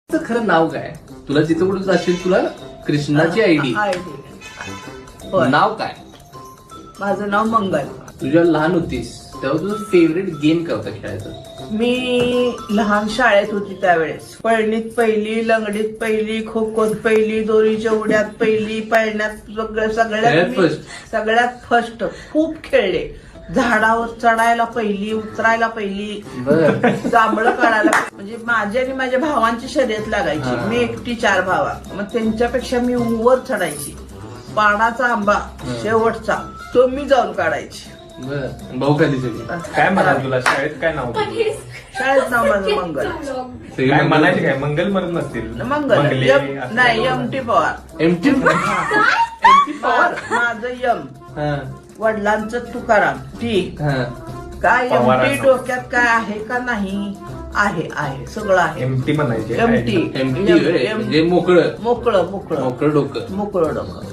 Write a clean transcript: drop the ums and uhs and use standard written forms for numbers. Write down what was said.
खरं नाव काय? तुला जिथं कुठे जाशील तुला कृष्णाची आयडी नाव काय? माझं नाव मंगल. तुझ्या लहान होतीस तेव्हा तुझं फेवरेट गेम काय होता खेळायचा? मी लहान शाळेत होती त्यावेळेस पळणीत पहिली, लंगडीत पहिली, खो खोत पहिली, दोरीच्या उड्यात पहिली, पळण्यात सगळ्यात फर्स्ट. खूप खेळले. झाडावर चढायला पहिली, उतरायला पहिली, जांभळं काढायला. म्हणजे माझी आणि माझ्या भावांची शर्यत लागायची. मी एकटी 4 भावा, मग त्यांच्यापेक्षा मी वर चढायची. पानाचा आंबा शेवटचा तो मी जाऊन काढायची. भाऊ कधी सगळी काय म्हणाल तुला शाळेत काय नाव? शाळेत नाव माझं मंगल. काय म्हणायचे काय? मंगल म्हणत नसतील. मंगल मंगले नाही, एमटी पवार. एमटी पवार माझं यम. वडिलांचं तुकाराम. ठीक. काय एमटी डोक्यात काय आहे का नाही? आहे सगळं आहे. एमटी म्हणायचे. एमटी मोकळं मोकळं मोकळं डोकं मोकळं डोकं.